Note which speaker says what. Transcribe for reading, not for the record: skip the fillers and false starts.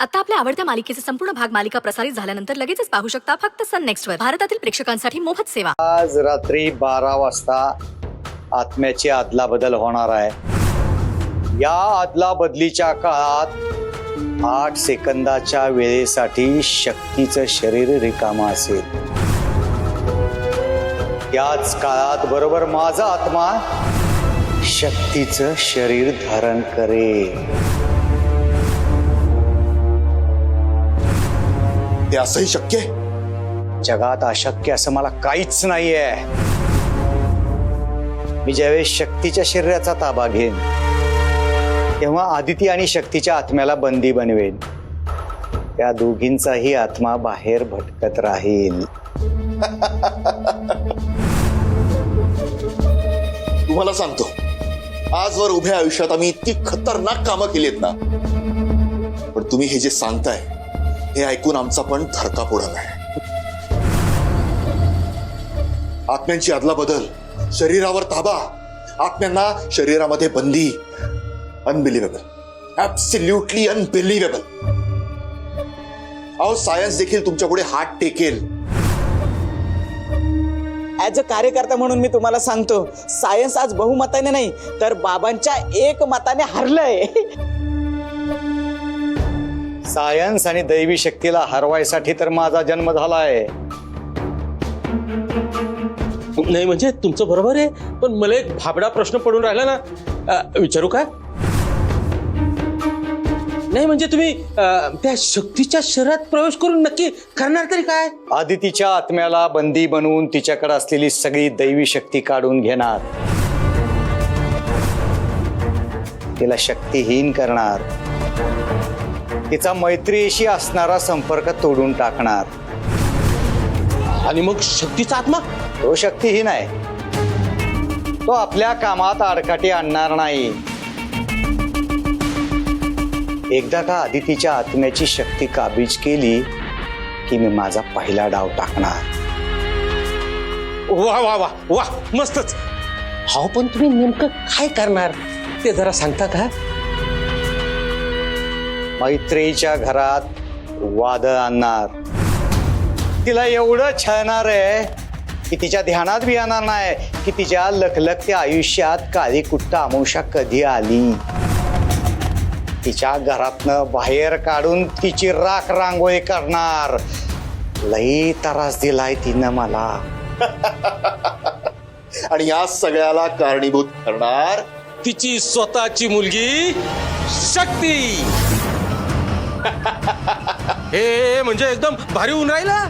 Speaker 1: आता आपल्या आवडत्या मालिकेचे संपूर्ण भाग मालिका प्रसारित झाल्यानंतर लगेचच पाहू शकता फक्त सन नेक्स्ट वर. भारतातील प्रेक्षकांसाठी मोफत सेवा.
Speaker 2: आज रात्री 12 वाजता आत्म्याची अदलाबदल होणार आहे. या अदला बदलीच्या काळात 8 सेकंदाच्या वेळेसाठी शक्तीचं शरीर रिकामं असेल. याच काळात बरोबर माझा आत्मा शक्तीचं शरीर धारण करेल.
Speaker 3: ते असंही शक्य आहे?
Speaker 2: जगात अशक्य असं मला काहीच नाहीये. मी ज्यावेळेस शक्तीच्या शरीराचा ताबा घेईन तेव्हा आदिती आणि शक्तीच्या आत्म्याला बंदी बनवेन. त्या दोघींचाही आत्मा बाहेर भटकत राहील.
Speaker 3: तुम्हाला सांगतो, आजवर उभ्या आयुष्यात आम्ही इतकी खतरनाक कामं केलीत ना, पण तुम्ही हे जे सांगताय हे ऐकून आमचा पण थरका पुढं नाही. आत्म्यांची अदला बदल, शरीरावर ताबा, आत्म्यांना शरीरामध्ये बंदी. Unbelievable, absolutely unbelievable. अहो, सायन्स देखील तुमच्या पुढे हात टेकेल.
Speaker 4: ऍज अ कार्यकर्ता म्हणून मी तुम्हाला सांगतो, सायन्स आज बहुमताने नाही तर बाबांच्या एकमताने हरलंय.
Speaker 2: सायन्स आणि दैवी शक्तीला हरवायसाठी तर माझा जन्म झालाय.
Speaker 5: नाही म्हणजे तुमचं बरोबर आहे, पण मला एक भाबडा प्रश्न पडून राहिला ना, विचारू का? नाही म्हणजे तुम्ही त्या शक्तीच्या शरीरात प्रवेश करून नक्की करणार तरी काय?
Speaker 2: आदितीच्या आत्म्याला बंदी बनवून तिच्याकडे असलेली सगळी दैवी शक्ती काढून घेणार. तिला शक्तिहीन करणार. तिचा मैत्रीशी असणारा संपर्क तोडून टाकणार.
Speaker 5: आणि मग शक्तीचा आत्मा?
Speaker 2: तो शक्तिहीन आहे. तो आपल्या कामात आडकाठी आणणार नाही. एकदा का आदितीच्या आत्म्याची शक्ती काबीज केली की मी माझा पहिला डाव टाकणार.
Speaker 5: वा वा वा वा, मस्तच. हो, पण तुम्ही नेमकं काय करणार ते जरा सांगता का?
Speaker 2: मैत्रीच्या घरात वादळ आणणार. तिला एवढं छळणार आहे की तिच्या ध्यानात बी येणार नाही की तिच्या लखलखत्या आयुष्यात काळी कुट्ट अमावस्या कधी आली. तिच्या घरातनं बाहेर काढून तिची राख रांगोळी करणार. लई त्रास दिलाय तिनं मला.
Speaker 3: आणि या सगळ्याला कारणीभूत करणार
Speaker 5: तिची स्वतःची मुलगी शक्ती. हे म्हणजे एकदम भारी होऊन राहिला.